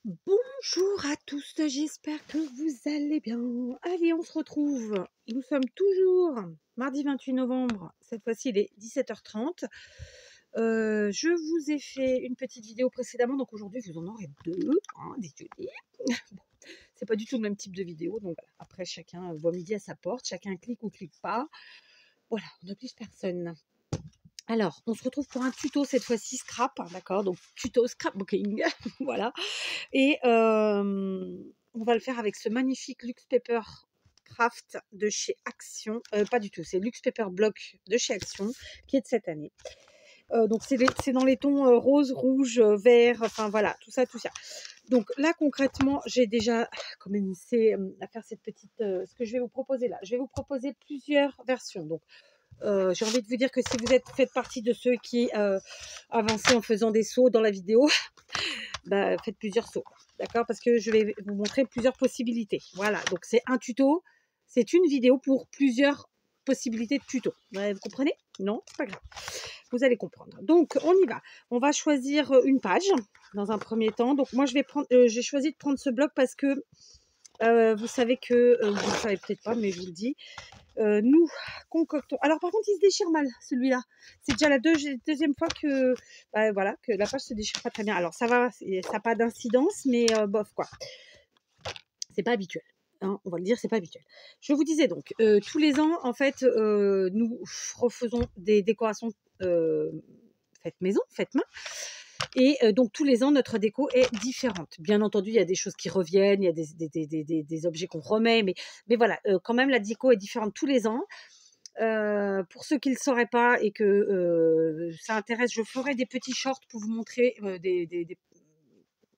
Bonjour à tous, j'espère que vous allez bien. Allez, on se retrouve. Nous sommes toujours mardi 28 novembre. Cette fois-ci, il est 17h30. Je vous ai fait une petite vidéo précédemment, donc aujourd'hui, vous en aurez deux. Désolé. Bon, c'est pas du tout le même type de vidéo, donc voilà. Après, chacun voit midi à sa porte, chacun clique ou clique pas. Voilà, on n'oblige personne. Alors, on se retrouve pour un tuto cette fois-ci scrap, d'accord? Donc, tuto scrapbooking, voilà. Et on va le faire avec ce magnifique Luxe Paper Craft de chez Action. Pas du tout, c'est Luxe Paper Block de chez Action, qui est de cette année. Donc c'est dans les tons rose, rouge, vert, enfin voilà, tout ça, tout ça. Donc là concrètement, j'ai déjà commencé à faire cette petite, ce que je vais vous proposer là. Je vais vous proposer plusieurs versions. Donc j'ai envie de vous dire que si vous faites partie de ceux qui avançaient en faisant des sauts dans la vidéo, bah, faites plusieurs sauts, d'accord? Parce que je vais vous montrer plusieurs possibilités. Voilà, donc c'est un tuto, c'est une vidéo pour plusieurs possibilités de tuto. Ouais, vous comprenez? Non, c'est pas grave. Vous allez comprendre. Donc, on y va. On va choisir une page dans un premier temps. Donc, moi, j'ai choisi de prendre ce bloc parce que vous savez que, vous ne le savez peut-être pas, mais je vous le dis, nous concoctons. Alors par contre, il se déchire mal celui-là. C'est déjà la deuxième fois que, bah, voilà, que la page se déchire pas très bien. Alors ça va, ça n'a pas d'incidence, mais bof quoi. C'est pas habituel. Hein, on va le dire, c'est pas habituel. Je vous disais donc, tous les ans, en fait, nous refaisons des décorations faites maison, faites main. Et donc tous les ans, notre déco est différente. Bien entendu, il y a des choses qui reviennent, il y a des objets qu'on remet, mais voilà, quand même, la déco est différente tous les ans. Pour ceux qui ne le sauraient pas et que ça intéresse, je ferai des petits shorts pour vous montrer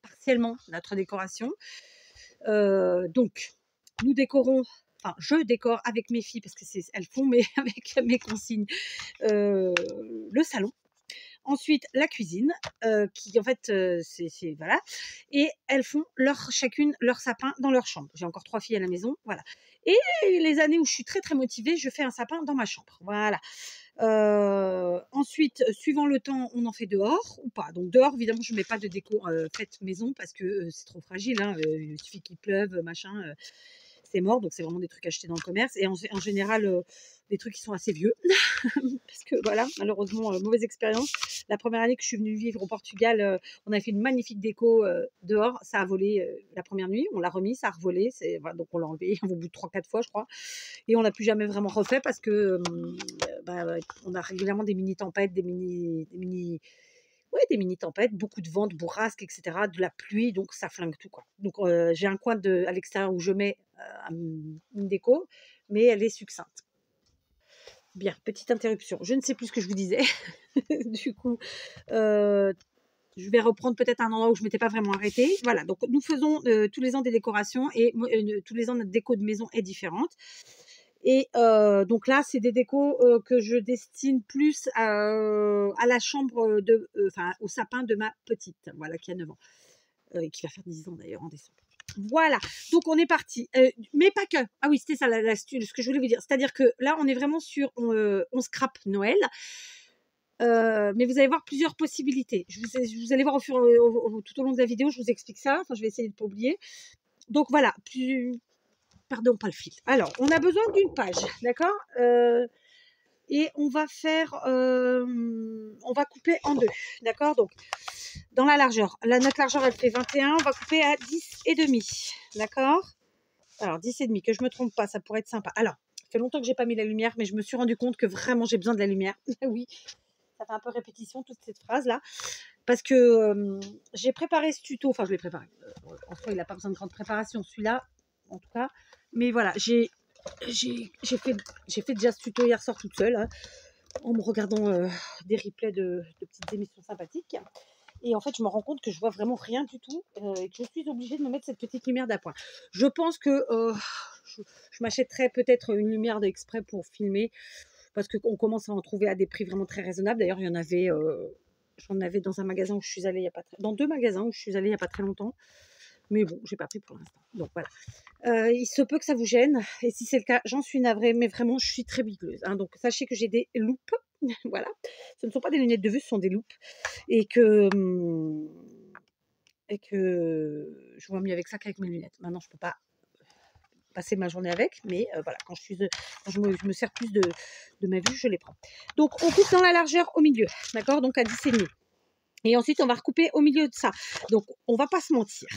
partiellement notre décoration. Donc, nous décorons, enfin, je décore avec mes filles parce que elles font, mais avec mes consignes, le salon. Ensuite, la cuisine, qui en fait, c'est voilà. Et elles font chacune leur sapin dans leur chambre. J'ai encore 3 filles à la maison, voilà. Et les années où je suis très très motivée, je fais un sapin dans ma chambre, voilà. Ensuite, suivant le temps, on en fait dehors ou pas. Donc dehors, évidemment, je ne mets pas de déco faite maison parce que c'est trop fragile. Hein. Il suffit qu'il pleuve, machin, c'est mort. Donc c'est vraiment des trucs achetés dans le commerce. Et en général, des trucs qui sont assez vieux. Parce que voilà, malheureusement, mauvaise expérience. La première année que je suis venue vivre au Portugal, on a fait une magnifique déco dehors. Ça a volé la première nuit. On l'a remis, ça a revolé. Voilà, donc on l'a enlevé au bout de 3-4 fois, je crois. Et on l'a plus jamais vraiment refait parce que bah, on a régulièrement des mini tempêtes, ouais, des mini tempêtes, beaucoup de vent, de bourrasques, etc., de la pluie, donc ça flingue tout quoi. Donc j'ai un coin à l'extérieur où je mets une déco, mais elle est succincte. Bien, petite interruption. Je ne sais plus ce que je vous disais. Du coup, je vais reprendre peut-être un endroit où je ne m'étais pas vraiment arrêtée. Voilà, donc nous faisons tous les ans des décorations et tous les ans notre déco de maison est différente. Et donc là, c'est des décos que je destine plus à la chambre enfin au sapin de ma petite, voilà, qui a 9 ans, et qui va faire 10 ans d'ailleurs en décembre. Voilà, donc on est parti. Mais pas que. Ah oui, c'était ça ce que je voulais vous dire. C'est-à-dire que là, on est vraiment sur on scrape Noël. Mais vous allez voir plusieurs possibilités. Vous allez voir tout au long de la vidéo, je vous explique ça. Enfin, je vais essayer de ne pas oublier. Donc voilà, pardon, pas le fil. Alors, on a besoin d'une page, d'accord? Et on va on va couper en deux, d'accord? Donc, dans la largeur. Notre largeur, elle fait 21, on va couper à 10 et demi, d'accord? Alors, 10 et demi, que je me trompe pas, ça pourrait être sympa. Alors, ça fait longtemps que j'ai pas mis la lumière, mais je me suis rendu compte que vraiment j'ai besoin de la lumière. Oui, ça fait un peu répétition toute cette phrase là, parce que j'ai préparé ce tuto, enfin je l'ai préparé. En soi, il n'a pas besoin de grande préparation, celui-là, en tout cas. Mais voilà, j'ai fait déjà ce tuto hier soir toute seule, hein, en me regardant des replays de petites émissions sympathiques. Et en fait, je me rends compte que je vois vraiment rien du tout et que je suis obligée de me mettre cette petite lumière d'appoint. Je pense que je m'achèterais peut-être une lumière d'exprès pour filmer parce qu'on commence à en trouver à des prix vraiment très raisonnables. D'ailleurs, j'en avais dans un magasin où je suis allée il y a pas très, dans 2 magasins où je suis allée il y a pas très longtemps. Mais bon, j'ai pas pris pour l'instant. Donc voilà. Il se peut que ça vous gêne. Et si c'est le cas, j'en suis navrée. Mais vraiment, je suis très bigleuse. Hein. Donc sachez que j'ai des loupes. Voilà. Ce ne sont pas des lunettes de vue, ce sont des loupes. Et que et que je vois mieux avec ça qu'avec mes lunettes. Maintenant, je peux pas passer ma journée avec, mais voilà, quand je me sers plus de ma vue, je les prends. Donc, on coupe dans la largeur au milieu, d'accord? Donc, à 10,5. Et ensuite, on va recouper au milieu de ça. Donc, on va pas se mentir.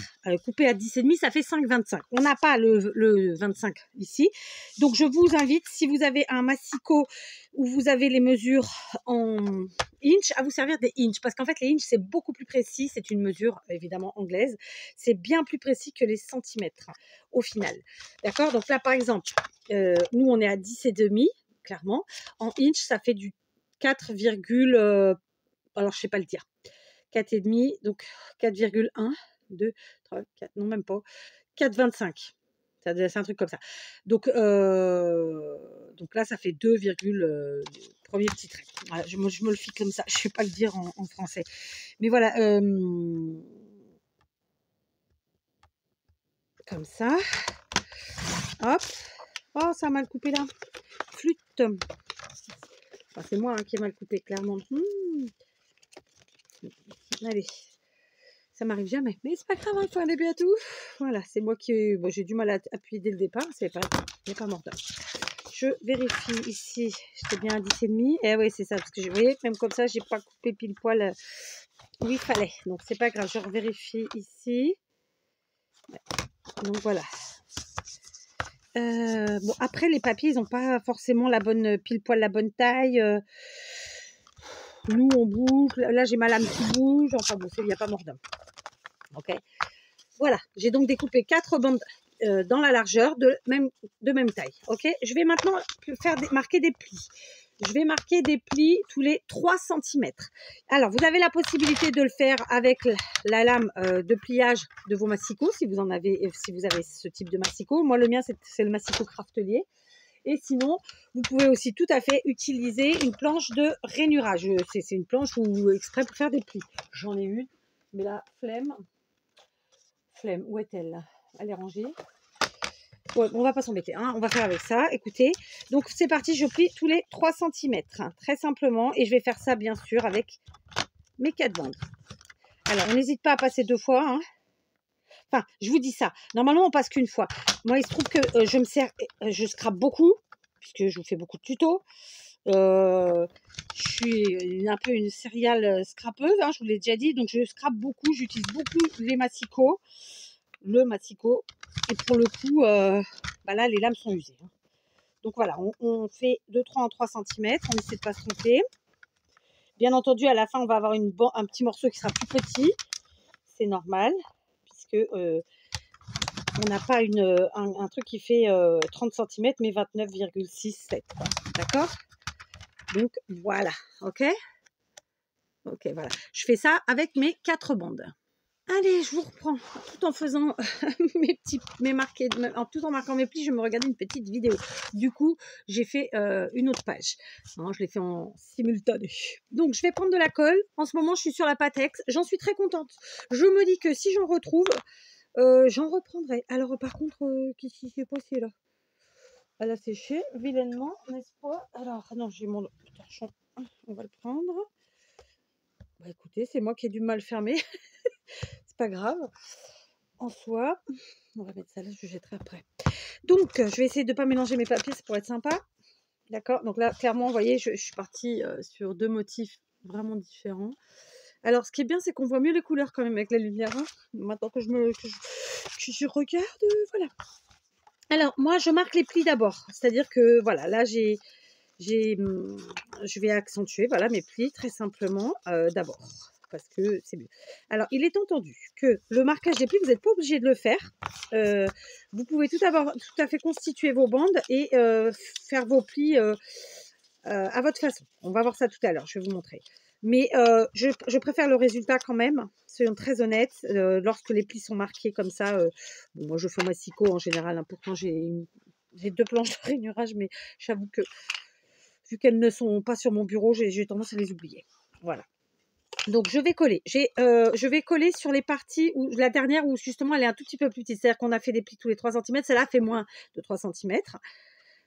Couper à 10,5, ça fait 5,25. On n'a pas le 25 ici. Donc, je vous invite, si vous avez un massicot où vous avez les mesures en inch, à vous servir des inch. Parce qu'en fait, les inch, c'est beaucoup plus précis. C'est une mesure, évidemment, anglaise. C'est bien plus précis que les centimètres, au final. D'accord? Donc là, par exemple, nous, on est à 10,5, clairement. En inch, ça fait du 4, alors, je sais pas le dire. 4,5, donc 4,1, 2, 3, 4, non même pas, 4,25. C'est un truc comme ça. Donc là, ça fait 2, premier petit trait. Voilà, je me le fie comme ça. Je ne sais pas le dire en français. Mais voilà, comme ça. Hop. Oh, ça a mal coupé là. Flûte. Enfin, c'est moi qui ai mal coupé, clairement. Allez. Ça m'arrive jamais, mais c'est pas grave, il faut un début à tout. Voilà, c'est moi qui j'ai du mal à appuyer dès le départ, c'est pas, il n'y a pas mort d'homme. Je vérifie ici, j'étais bien à 10,5. Eh oui, c'est ça, parce que vous voyez, même comme ça, j'ai pas coupé pile poil où il fallait. Donc c'est pas grave, je vérifie ici. Ouais. Donc voilà. Bon, après, les papiers, ils n'ont pas forcément la bonne pile poil, la bonne taille. Nous, on bouge. Là, j'ai ma lame qui bouge. Enfin bon, il n'y a pas mort d'homme. Ok. Voilà, j'ai donc découpé 4 bandes dans la largeur de même taille. Ok, je vais maintenant marquer des plis. Je vais marquer des plis tous les 3 cm. Alors, vous avez la possibilité de le faire avec la lame de pliage de vos massicots, si vous avez ce type de massicot. Moi, le mien, c'est le massicot Craftelier. Et sinon, vous pouvez aussi tout à fait utiliser une planche de rainurage. C'est une planche exprès pour faire des plis. J'en ai une, mais la flemme, où est-elle là? Elle est rangée. Ouais, on va pas s'embêter, hein, on va faire avec ça. Écoutez, donc c'est parti, je plie tous les 3 cm, hein, très simplement. Et je vais faire ça, bien sûr, avec mes 4 bandes. Alors, on n'hésite pas à passer 2 fois. Hein. Enfin, je vous dis ça. Normalement, on passe qu'une fois. Moi, il se trouve que je scrape beaucoup, puisque je vous fais beaucoup de tutos. Je suis un peu une serial scrapeuse, hein, je vous l'ai déjà dit. Donc, je scrape beaucoup, j'utilise beaucoup les massicots. Le massicot, et pour le coup là les lames sont usées, hein. Donc voilà, on fait 2-3 en 3 cm, on essaie de pas se tromper. Bien entendu, à la fin on va avoir un petit morceau qui sera plus petit, c'est normal, puisque on n'a pas un truc qui fait 30 cm mais 29,67, d'accord? Donc voilà, ok, voilà, je fais ça avec mes 4 bandes. Allez, je vous reprends, tout en faisant tout en marquant mes plis, je me regardais une petite vidéo. Du coup, j'ai fait une autre page. Non, je l'ai fait en simultané. Donc, je vais prendre de la colle. En ce moment, je suis sur la Patex. J'en suis très contente. Je me dis que si j'en retrouve, j'en reprendrai. Alors, par contre, qu'est-ce qui s'est passé là? Elle a séché vilainement, n'est-ce pas? Alors, non, j'ai mon torchon. On va le prendre. Bah, écoutez, c'est moi qui ai du mal fermé. C'est pas grave. En soi, on va mettre ça là, je jetterai après. Donc, je vais essayer de ne pas mélanger mes papiers, c'est pour être sympa. D'accord? Donc là, clairement, vous voyez, je suis partie sur 2 motifs vraiment différents. Alors, ce qui est bien, c'est qu'on voit mieux les couleurs quand même avec la lumière. Hein. Maintenant que je regarde, voilà. Alors, moi, je marque les plis d'abord. C'est-à-dire que, voilà, là, je vais accentuer, voilà, mes plis très simplement d'abord. Parce que c'est mieux. Alors, il est entendu que le marquage des plis, vous n'êtes pas obligé de le faire. Vous pouvez tout à fait constituer vos bandes et faire vos plis à votre façon. On va voir ça tout à l'heure, je vais vous montrer. Mais je préfère le résultat quand même, soyons très honnêtes. Lorsque les plis sont marqués comme ça, bon, moi je fais au massicot en général, hein, pourtant j'ai 2 planches de rainurage, mais j'avoue que vu qu'elles ne sont pas sur mon bureau, j'ai tendance à les oublier. Voilà. Donc, je vais coller. Je vais coller sur les parties où la dernière où justement elle est un tout petit peu plus petite. C'est-à-dire qu'on a fait des plis tous les 3 cm. Celle-là fait moins de 3 cm.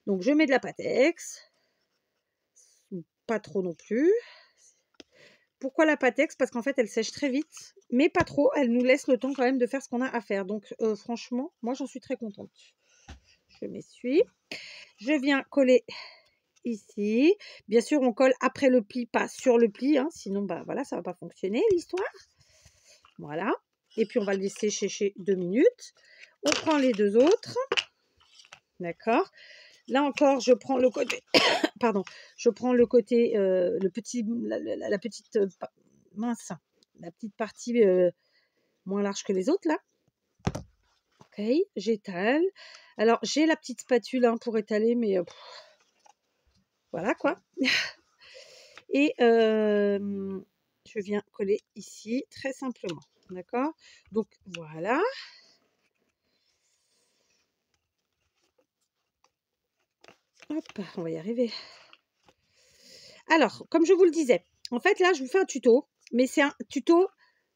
Donc, je mets de la Patex. Pas trop non plus. Pourquoi la Patex? Parce qu'en fait, elle sèche très vite, mais pas trop. Elle nous laisse le temps quand même de faire ce qu'on a à faire. Donc, franchement, moi, j'en suis très contente. Je m'essuie. Je viens coller ici. Bien sûr, on colle après le pli, pas sur le pli, hein, sinon, bah voilà, ça va pas fonctionner l'histoire. Voilà. Et puis, on va le laisser sécher 2 minutes. On prend les deux autres. D'accord. Là encore, je prends le côté, pardon, je prends le côté, le petit, la petite, mince, la petite partie moins large que les autres là. Ok, j'étale. Alors, j'ai la petite spatule hein, pour étaler, mais voilà quoi. Et je viens coller ici très simplement. D'accord? Donc, voilà. Hop, on va y arriver. Alors, comme je vous le disais, en fait, là, je vous fais un tuto, mais c'est un tuto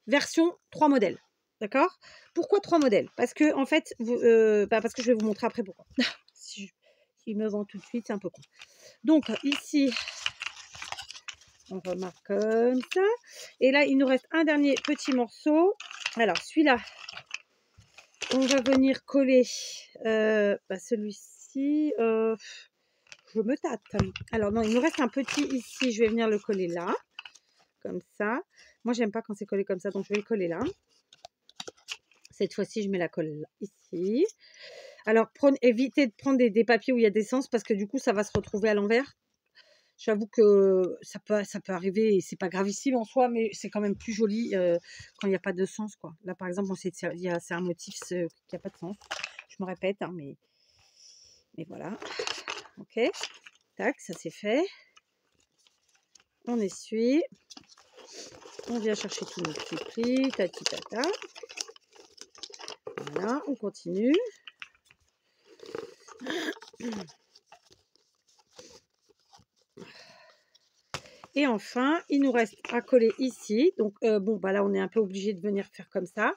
version 3 modèles. D'accord? Pourquoi 3 modèles? Parce que, en fait, parce que je vais vous montrer après pourquoi. Si il me vend tout de suite, c'est un peu con. Donc, ici, on remarque comme ça. Et là, il nous reste un dernier petit morceau. Alors, celui-là, on va venir coller celui-ci. Je me tâte. Alors, non, il nous reste un petit ici. Je vais venir le coller là. Comme ça. Moi, j'aime pas quand c'est collé comme ça, donc je vais le coller là. Cette fois-ci, je mets la colle ici. Alors, évitez de prendre des papiers où il y a des sens parce que du coup, ça va se retrouver à l'envers. J'avoue que ça peut arriver et c'est pas gravissime en soi, mais c'est quand même plus joli quand il n'y a pas de sens, quoi. Là, par exemple, c'est un motif qui n'a pas de sens. Je me répète, hein, mais voilà. Ok. Tac, ça c'est fait. On essuie. On vient chercher tous nos petits plis, tati tata. Voilà, on continue. Et enfin, il nous reste à coller ici. Donc, bon, bah là, on est un peu obligé de venir faire comme ça.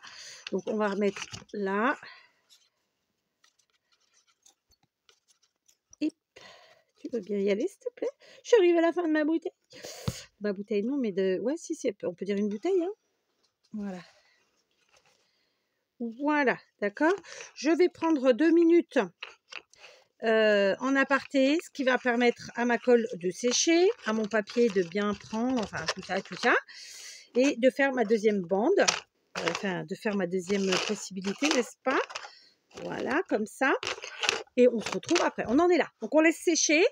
Donc, on va remettre là. Et tu veux bien y aller, s'il te plaît? Je suis arrivée à la fin de ma bouteille. Ma bouteille, non, mais de... Ouais, si, on peut dire une bouteille, hein. Voilà. Voilà, d'accord. Je vais prendre 2 minutes en aparté, ce qui va permettre à ma colle de sécher, à mon papier de bien prendre, enfin tout ça, et de faire ma deuxième bande, enfin de faire ma deuxième possibilité, n'est-ce pas? Voilà, comme ça. Et on se retrouve après. On en est là. Donc on laisse sécher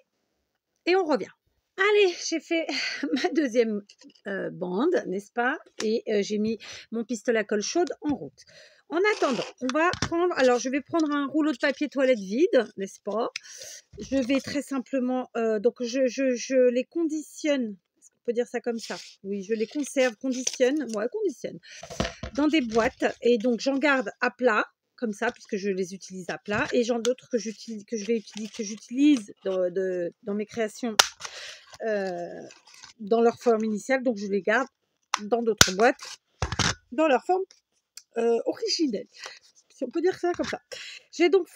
et on revient. Allez, j'ai fait ma deuxième bande, n'est-ce pas? Et j'ai mis mon pistolet à colle chaude en route. En attendant, on va prendre, alors je vais prendre un rouleau de papier toilette vide, n'est-ce pas? Je vais très simplement, donc je les conditionne, est-ce qu'on peut dire ça comme ça? Oui, je les conditionne, dans des boîtes et donc j'en garde à plat, comme ça, puisque je les utilise à plat, et j'en d'autres que j'utilise dans mes créations dans leur forme initiale, donc je les garde dans d'autres boîtes, dans leur forme originelle, si on peut dire ça comme ça. J'ai donc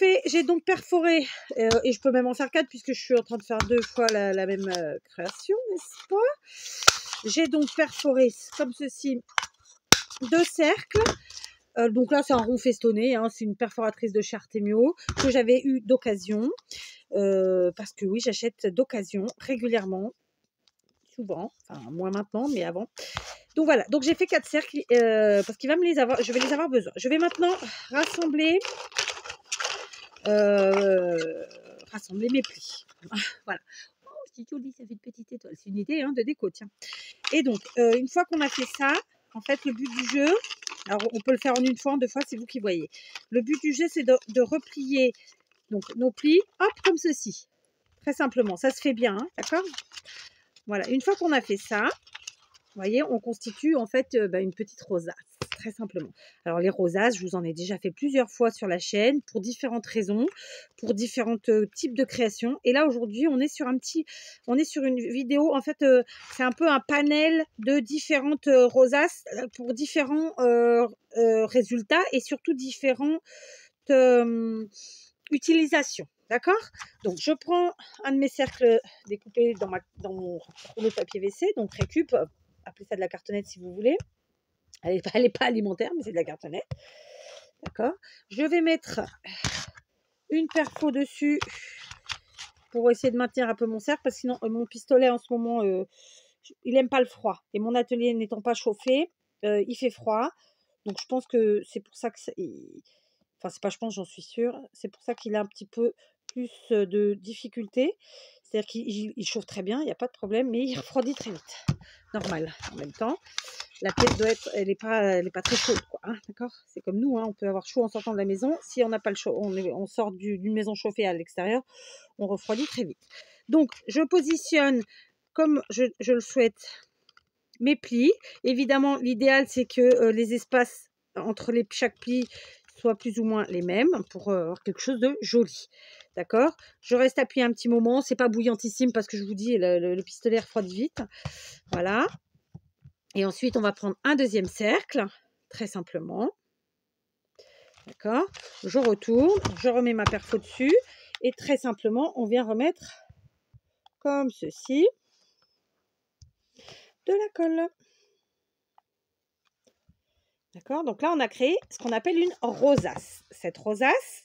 perforé, et je peux même en faire 4 puisque je suis en train de faire 2 fois la même création, n'est-ce pas? J'ai donc perforé comme ceci 2 cercles. Donc là, c'est un rond festonné, hein, c'est une perforatrice de chez Artemio que j'avais eu d'occasion, parce que oui, j'achète d'occasion régulièrement, souvent, enfin moins maintenant, mais avant. Donc voilà, donc j'ai fait 4 cercles parce qu'il va me les avoir, je vais les avoir besoin. Je vais maintenant rassembler mes plis. Voilà. Oh, c'est joli, ça fait une petite étoile. C'est une idée hein, de déco, tiens. Et donc, une fois qu'on a fait ça, en fait, le but du jeu, alors on peut le faire en une fois, en 2 fois, c'est vous qui voyez. Le but du jeu, c'est de replier donc, nos plis, hop, comme ceci. Très simplement, ça se fait bien, hein, d'accord? Voilà, une fois qu'on a fait ça, vous voyez, on constitue en fait une petite rosace, très simplement. Alors les rosaces, je vous en ai déjà fait plusieurs fois sur la chaîne pour différentes raisons, pour différents types de créations. Et là aujourd'hui, on est sur une vidéo. En fait, c'est un peu un panel de différentes rosaces pour différents résultats et surtout différentes utilisations. D'accord? Donc je prends un de mes cercles découpés dans mon rouleau de papier WC, donc récup. appeler ça de la cartonnette si vous voulez. Elle est pas alimentaire, mais c'est de la cartonnette. D'accord. Je vais mettre une perfo dessus pour essayer de maintenir un peu mon cercle, parce que sinon, mon pistolet en ce moment, il n'aime pas le froid. Et mon atelier n'étant pas chauffé, il fait froid. Donc, je pense que c'est pour ça que enfin, c'est pas je pense, j'en suis sûre. C'est pour ça qu'il a un petit peu plus de difficultés. C'est-à-dire qu'il chauffe très bien, il n'y a pas de problème, mais il refroidit très vite. Normal, en même temps. La pièce doit être, elle est pas très chaude, quoi. Hein, d'accord. C'est comme nous, hein, on peut avoir chaud en sortant de la maison. Si on n'a pas le chaud, on sort d'une maison chauffée à l'extérieur, on refroidit très vite. Donc, je positionne comme je le souhaite mes plis. Évidemment, l'idéal, c'est que les espaces entre chaque pli soient plus ou moins les mêmes pour avoir quelque chose de joli. D'accord. Je reste appuyée un petit moment. C'est pas bouillantissime parce que je vous dis, le pistolet refroidit vite. Voilà. Et ensuite, on va prendre un deuxième cercle, très simplement. D'accord. Je retourne, je remets ma perfo dessus. Et très simplement, on vient remettre, comme ceci, de la colle. D'accord. Donc là, on a créé ce qu'on appelle une rosace. Cette rosace,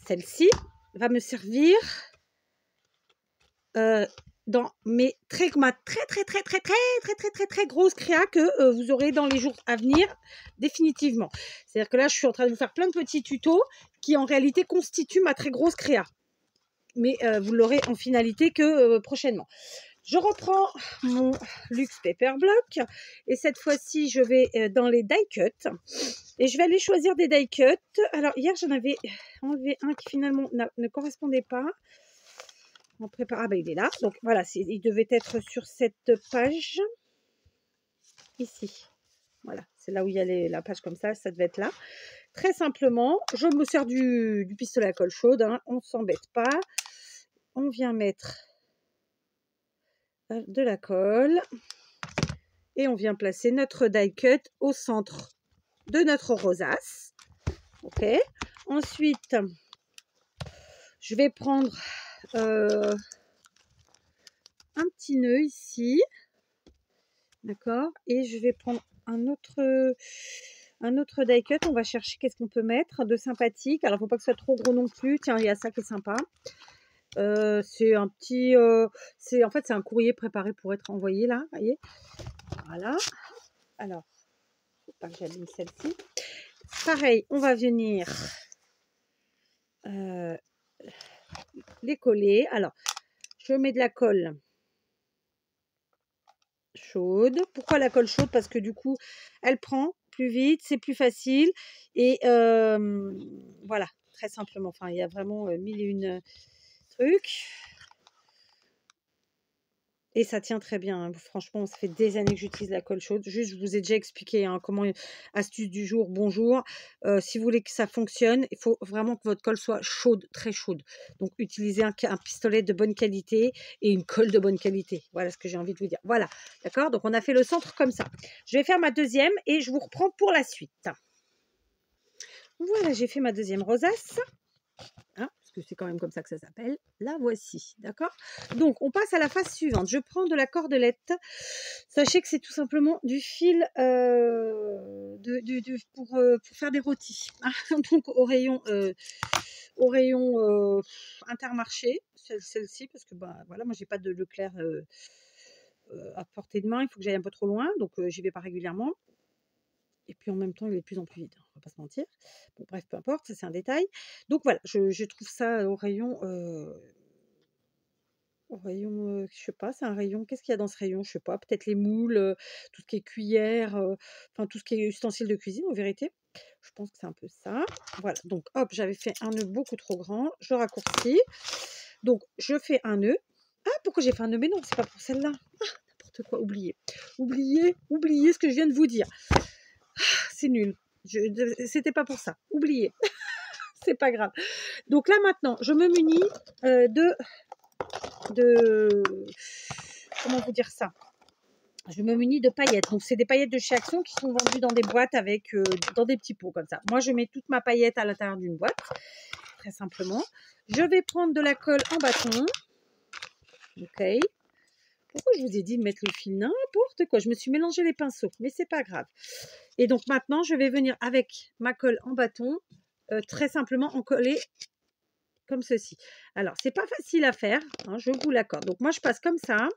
celle-ci, va me servir dans ma très grosse créa que vous aurez dans les jours à venir définitivement. C'est-à-dire que là, je suis en train de vous faire plein de petits tutos qui en réalité constituent ma très grosse créa. Mais vous l'aurez en finalité que prochainement. Je reprends mon Luxe Paper Block et cette fois-ci, je vais dans les die cut et je vais aller choisir des die cut. Alors, hier, j'en avais enlevé un qui finalement ne correspondait pas. On prépare. Ah ben il est là. Donc voilà, il devait être sur cette page. Ici. Voilà, c'est là où il y a la page comme ça devait être là. Très simplement, je me sers du pistolet à colle chaude. Hein, on ne s'embête pas. On vient mettre de la colle. Et on vient placer notre die cut au centre de notre rosace. Ok. Ensuite, je vais prendre un petit nœud ici, d'accord, et je vais prendre un autre die cut. On va chercher qu'est-ce qu'on peut mettre de sympathique. Alors, il ne faut pas que ce soit trop gros non plus. Tiens, il y a ça qui est sympa. C'est un petit, en fait, c'est un courrier préparé pour être envoyé là, voyez. Voilà. Alors, il ne faut pas que j'allume celle-ci. Pareil, on va venir les coller. Alors, je mets de la colle chaude. Pourquoi la colle chaude? Parce que du coup, elle prend plus vite, c'est plus facile. Et voilà, très simplement. Enfin, il y a vraiment mille et une trucs. Et ça tient très bien. Hein. Franchement, ça fait des années que j'utilise la colle chaude. Juste, je vous ai déjà expliqué hein, comment, astuce du jour, bonjour. Si vous voulez que ça fonctionne, il faut vraiment que votre colle soit chaude, très chaude. Donc, utilisez un pistolet de bonne qualité et une colle de bonne qualité. Voilà ce que j'ai envie de vous dire. Voilà, d'accord. Donc, on a fait le centre comme ça. Je vais faire ma deuxième et je vous reprends pour la suite. Voilà, j'ai fait ma deuxième rosace. Hein, parce que c'est quand même comme ça que ça s'appelle. La voici, d'accord. Donc, on passe à la phase suivante. Je prends de la cordelette. Sachez que c'est tout simplement du fil pour faire des rôtis. Hein. Donc, au rayon Intermarché, celle-ci, parce que bah, voilà, moi, j'ai pas de Leclerc à portée de main. Il faut que j'aille un peu trop loin, donc j'y vais pas régulièrement. Et puis en même temps, il est de plus en plus vite, hein, on va pas se mentir. Bon, bref, peu importe, ça c'est un détail. Donc voilà, je trouve ça au rayon, je sais pas, c'est un rayon, qu'est-ce qu'il y a dans ce rayon? Je sais pas, peut-être les moules, tout ce qui est cuillère, enfin tout ce qui est ustensiles de cuisine en vérité. Je pense que c'est un peu ça. Voilà, donc hop, j'avais fait un nœud beaucoup trop grand, je raccourcis. Donc je fais un nœud. Ah, pourquoi j'ai fait un nœud? Mais non, c'est pas pour celle-là. Ah, n'importe quoi, oubliez. Oubliez ce que je viens de vous dire. C'est nul. C'était pas pour ça. Oubliez. C'est pas grave. Donc là maintenant, je me munis comment vous dire ça? Je me munis de paillettes. Donc c'est des paillettes de chez Action qui sont vendues dans des boîtes avec dans des petits pots comme ça. Moi je mets toute ma paillette à l'intérieur d'une boîte, très simplement. Je vais prendre de la colle en bâton. Ok. Pourquoi je vous ai dit de mettre le fil? N'importe quoi. Je me suis mélangé les pinceaux, mais c'est pas grave. Et donc maintenant, je vais venir avec ma colle en bâton, très simplement en coller comme ceci. Alors, c'est pas facile à faire, hein, je vous l'accorde. Donc moi, je passe comme ça.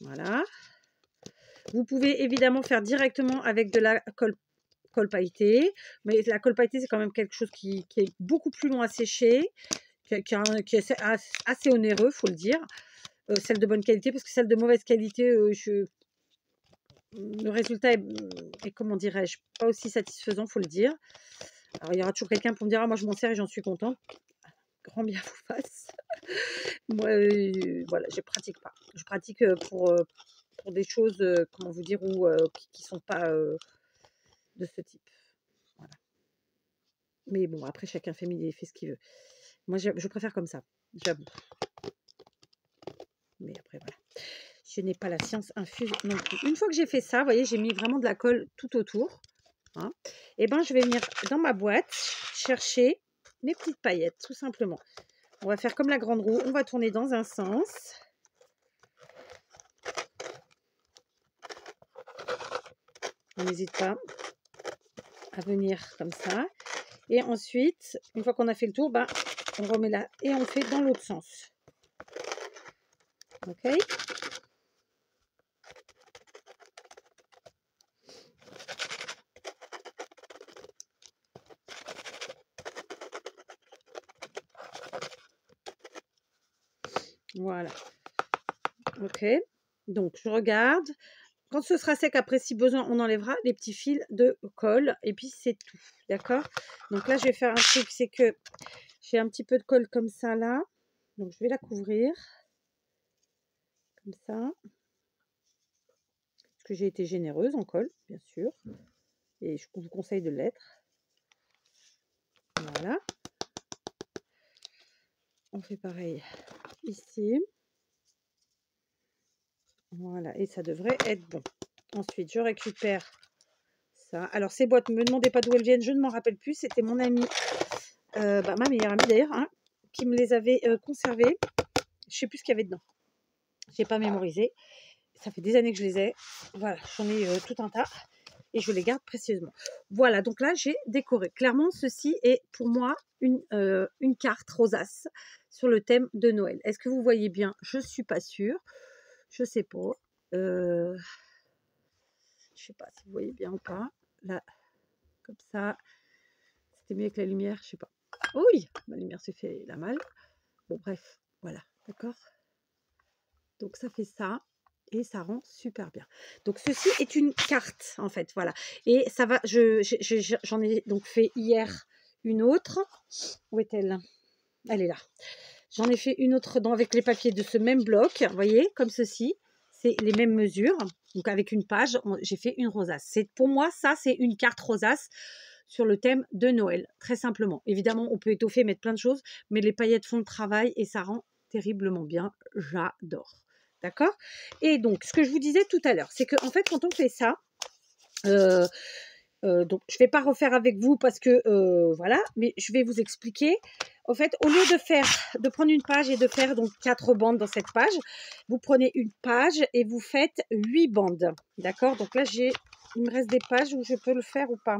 Voilà. Vous pouvez évidemment faire directement avec de la colle pailletée, mais la colle pailletée, c'est quand même quelque chose qui est beaucoup plus long à sécher, qui est assez onéreux, faut le dire. Celle de bonne qualité, parce que celle de mauvaise qualité, le résultat est comment dirais-je, pas aussi satisfaisant, faut le dire. Alors, il y aura toujours quelqu'un pour me dire: «Ah, moi, je m'en sers et j'en suis contente». Grand bien vous fasse. Moi, voilà, je pratique pas. Je pratique pour des choses, comment vous dire, où, qui sont pas de ce type. Voilà. Mais bon, après, chacun fait ce qu'il veut. Moi, je préfère comme ça, j'avoue. Mais après, voilà. Je n'ai pas la science infuse non plus. Une fois que j'ai fait ça, vous voyez, j'ai mis vraiment de la colle tout autour. Hein, et ben, je vais venir dans ma boîte chercher mes petites paillettes, tout simplement. On va faire comme la grande roue. On va tourner dans un sens. On n'hésite pas à venir comme ça. Et ensuite, une fois qu'on a fait le tour, ben, on remet là et on fait dans l'autre sens. Ok? Voilà. Ok. Donc, je regarde. Quand ce sera sec, après, si besoin, on enlèvera les petits fils de colle. Et puis, c'est tout. D'accord? Donc là, je vais faire un truc, c'est que j'ai un petit peu de colle comme ça, là. Donc, je vais la couvrir. Comme ça. Parce que j'ai été généreuse en colle, bien sûr. Et je vous conseille de l'être. Voilà. On fait pareil ici. Voilà, et ça devrait être bon. Ensuite, je récupère ça. Alors, ces boîtes, ne me demandez pas d'où elles viennent, je ne m'en rappelle plus. C'était mon amie, ma meilleure amie d'ailleurs, hein, qui me les avait conservées. Je ne sais plus ce qu'il y avait dedans. Je n'ai pas mémorisé. Ça fait des années que je les ai. Voilà, j'en ai tout un tas. Et je les garde précieusement. Voilà, donc là, j'ai décoré. Clairement, ceci est pour moi une carte rosace sur le thème de Noël. Est-ce que vous voyez bien? Je ne suis pas sûre. Je sais pas. Je sais pas si vous voyez bien ou pas. Là, comme ça. C'était mieux avec la lumière, je sais pas. Oui, ma lumière se fait la malle. Bon, bref, voilà, d'accord. Donc ça fait ça et ça rend super bien. Donc ceci est une carte en fait, voilà. Et ça va, j'en ai donc fait hier une autre. Où est-elle? Elle est là. J'en ai fait une autre avec les papiers de ce même bloc, vous voyez, comme ceci. C'est les mêmes mesures. Donc avec une page, j'ai fait une rosace. Pour moi, ça, c'est une carte rosace sur le thème de Noël, très simplement. Évidemment, on peut étoffer, mettre plein de choses, mais les paillettes font le travail et ça rend terriblement bien. J'adore. D'accord? Et donc, ce que je vous disais tout à l'heure, c'est qu'en fait, quand on fait ça, donc je ne vais pas refaire avec vous parce que voilà, mais je vais vous expliquer. En fait, au lieu de prendre une page et de faire donc 4 bandes dans cette page, vous prenez une page et vous faites 8 bandes. D'accord? Donc là, il me reste des pages où je peux le faire ou pas.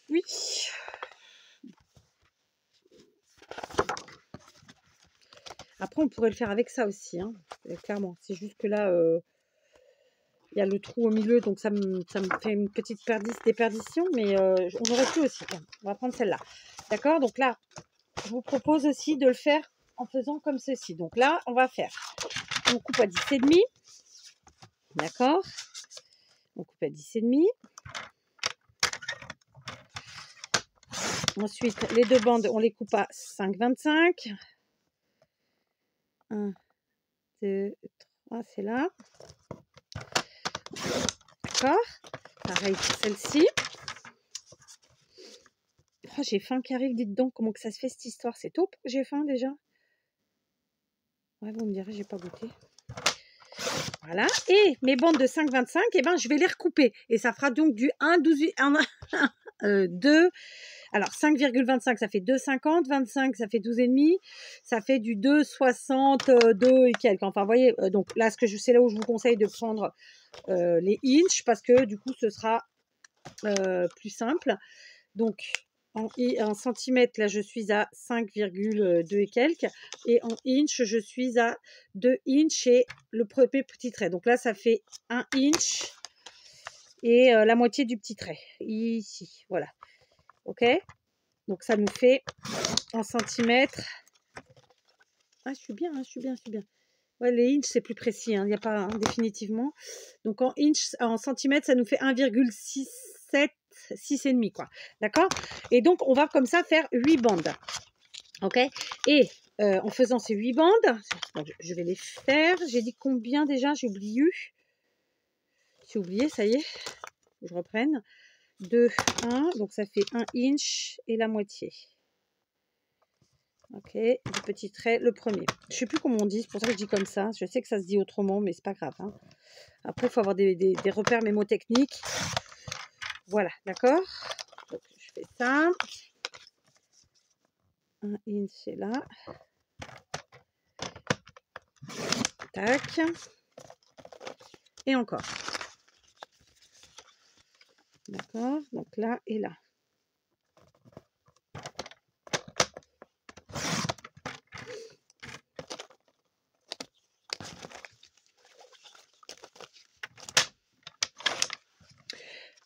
Oui. Après, on pourrait le faire avec ça aussi, hein, clairement. C'est juste que là, il y a le trou au milieu, donc ça me fait une petite déperdition, mais on aurait pu aussi. On va prendre celle-là. D'accord? Donc là, je vous propose aussi de le faire en faisant comme ceci. Donc là, on va faire, on coupe à 10,5. D'accord? On coupe à 10,5. Ensuite, les deux bandes, on les coupe à 5,25. 1, 2, 3, c'est là. D'accord? Pareil pour celle-ci. Oh, j'ai faim qui arrive, dites donc, comment que ça se fait cette histoire? C'est tôt que j'ai faim déjà? Ouais, vous me direz, j'ai pas goûté. Voilà. Et mes bandes de 5,25, eh ben, je vais les recouper. Et ça fera donc du 1, 12, 1, 2. Alors 5,25 ça fait 2,50, 25 ça fait 12,5, ça fait du 2,62 et quelques. Enfin, vous voyez, donc là, c'est là où je vous conseille de prendre les inches parce que du coup, ce sera plus simple. Donc, en centimètres, là, je suis à 5,2 et quelques. Et en inch, je suis à 2 inches et le premier petit trait. Donc là, ça fait 1 inch et la moitié du petit trait. Ici, voilà. OK? Donc, ça nous fait en centimètres. Ah, je suis bien, hein, je suis bien, je suis bien. Ouais, les inches, c'est plus précis, hein, il n'y a pas définitivement. Donc, en centimètres, ça nous fait 1,67, 6,5, quoi. D'accord? Et donc, on va comme ça faire 8 bandes. OK? Et en faisant ces 8 bandes, je vais les faire. J'ai dit combien déjà? J'ai oublié. J'ai oublié, ça y est. Je reprenne. 2, 1. Donc, ça fait 1 inch et la moitié. OK, du petit trait, le premier. Je ne sais plus comment on dit, c'est pour ça que je dis comme ça. Je sais que ça se dit autrement, mais c'est pas grave. Hein. Après, il faut avoir des repères mémotechniques. Voilà, d'accord? Donc, je fais ça. 1 inch est là. Tac. Et encore. D'accord, donc là et là.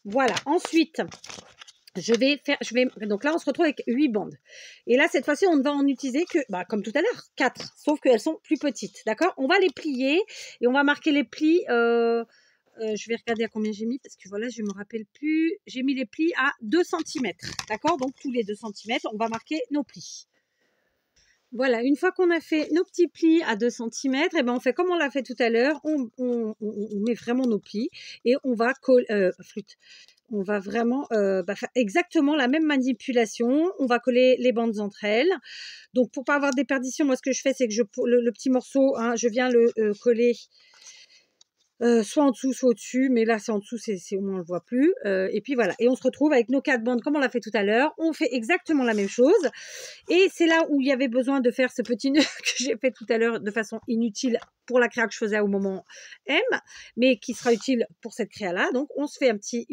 Voilà, ensuite, donc là, on se retrouve avec 8 bandes. Et là, cette fois-ci, on ne va en utiliser que, comme tout à l'heure, 4, sauf qu'elles sont plus petites, d'accord? On va les plier et on va marquer les plis. Je vais regarder à combien j'ai mis parce que voilà, je ne me rappelle plus. J'ai mis les plis à 2 cm, d'accord? Donc, tous les 2 cm, on va marquer nos plis. Voilà, une fois qu'on a fait nos petits plis à 2 cm, et ben on fait comme on l'a fait tout à l'heure, on met vraiment nos plis et on va coller, on va vraiment faire exactement la même manipulation. On va coller les bandes entre elles. Donc, pour pas avoir de déperdition, moi, ce que je fais, c'est que le petit morceau, hein, je viens le coller soit en dessous, soit au-dessus, mais là c'est en dessous, c'est au moins on le voit plus. Et puis voilà, et on se retrouve avec nos 4 bandes comme on l'a fait tout à l'heure. On fait exactement la même chose, et c'est là où il y avait besoin de faire ce petit nœud que j'ai fait tout à l'heure de façon inutile pour la créa que je faisais au moment M, mais qui sera utile pour cette créa là. Donc on se fait un petit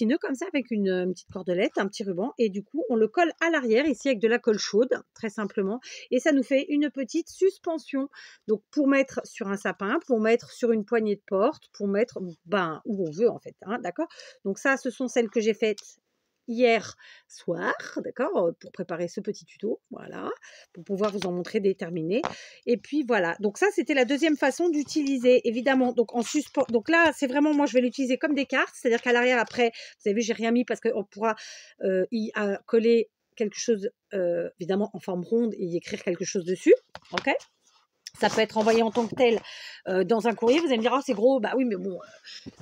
nœud comme ça avec une petite cordelette, un petit ruban, et du coup on le colle à l'arrière ici avec de la colle chaude, très simplement, et ça nous fait une petite suspension. Donc pour mettre sur un sapin, pour mettre sur une poignée de porte, pour mettre où on veut en fait, hein, d'accord? Donc ça, ce sont celles que j'ai faites hier soir, d'accord, pour préparer ce petit tuto, voilà, pour pouvoir vous en montrer des terminés. Et puis voilà, donc ça c'était la deuxième façon d'utiliser, évidemment, donc en suspens. Donc là c'est vraiment, moi je vais l'utiliser comme des cartes, c'est-à-dire qu'à l'arrière après, vous avez vu, j'ai rien mis parce qu'on pourra y coller quelque chose, évidemment en forme ronde, et y écrire quelque chose dessus, ok? Ça peut être envoyé en tant que tel dans un courrier. Vous allez me dire, oh, c'est gros. Bah oui, mais bon,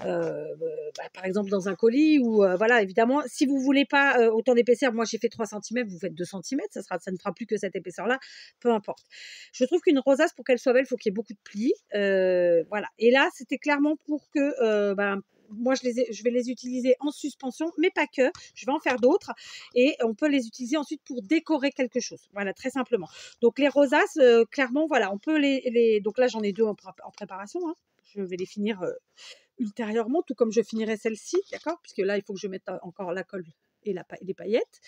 par exemple dans un colis ou voilà, évidemment, si vous voulez pas autant d'épaisseur, moi j'ai fait 3 cm, vous faites 2 cm, ça ne fera plus que cette épaisseur-là, peu importe. Je trouve qu'une rosace, pour qu'elle soit belle, il faut qu'il y ait beaucoup de plis. Voilà. Et là, c'était clairement pour que moi, je vais les utiliser en suspension, mais pas que. Je vais en faire d'autres et on peut les utiliser ensuite pour décorer quelque chose. Voilà, très simplement. Donc, les rosaces, clairement, voilà, on peut donc là, j'en ai 2 en préparation. Hein. Je vais les finir ultérieurement, tout comme je finirai celle-ci, d'accord? Puisque là, il faut que je mette encore la colle et les paillettes.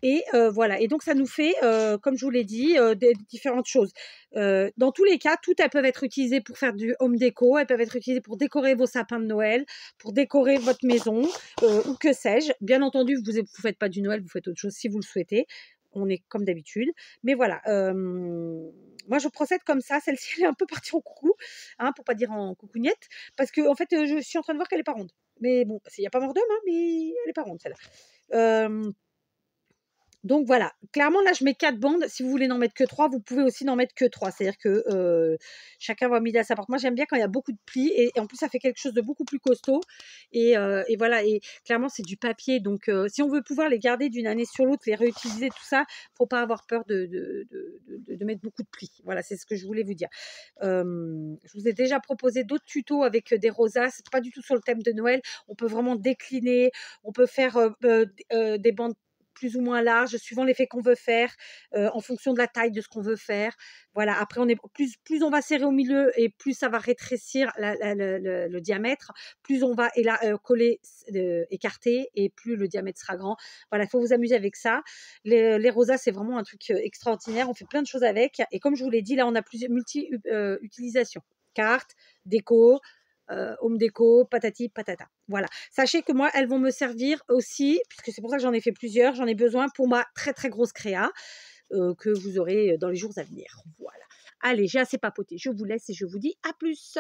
Et voilà, et donc ça nous fait, comme je vous l'ai dit, des différentes choses. Dans tous les cas, toutes elles peuvent être utilisées pour faire du home déco, elles peuvent être utilisées pour décorer vos sapins de Noël, pour décorer votre maison, ou que sais-je. Bien entendu, vous ne faites pas du Noël, vous faites autre chose si vous le souhaitez. On est comme d'habitude. Mais voilà, moi je procède comme ça. Celle-ci, elle est un peu partie en coucou, hein, pour pas dire en coucougnette, parce que en fait, je suis en train de voir qu'elle n'est pas ronde. Mais bon, il n'y a pas mort d'homme, hein, mais elle n'est pas ronde celle-là. Donc voilà, clairement là je mets 4 bandes. Si vous voulez n'en mettre que 3, vous pouvez aussi n'en mettre que 3. C'est-à-dire que chacun va midi à sa porte. Moi j'aime bien quand il y a beaucoup de plis et en plus ça fait quelque chose de beaucoup plus costaud. Et voilà, et clairement c'est du papier. Donc si on veut pouvoir les garder d'une année sur l'autre, les réutiliser, tout ça, faut pas avoir peur de mettre beaucoup de plis. Voilà, c'est ce que je voulais vous dire. Je vous ai déjà proposé d'autres tutos avec des rosaces. C'est pas du tout sur le thème de Noël. On peut vraiment décliner. On peut faire des bandes plus ou moins large, suivant l'effet qu'on veut faire, en fonction de la taille de ce qu'on veut faire. Voilà, après, plus on va serrer au milieu et plus ça va rétrécir le diamètre, plus on va coller, écarter et plus le diamètre sera grand. Voilà, il faut vous amuser avec ça. Les rosas, c'est vraiment un truc extraordinaire. On fait plein de choses avec. Et comme je vous l'ai dit, là, on a plusieurs multi-utilisations. Cartes, déco, home déco, patati patata. Voilà. Sachez que moi, elles vont me servir aussi, puisque c'est pour ça que j'en ai fait plusieurs. J'en ai besoin pour ma très très grosse créa que vous aurez dans les jours à venir. Voilà. Allez, j'ai assez papoté. Je vous laisse et je vous dis à plus.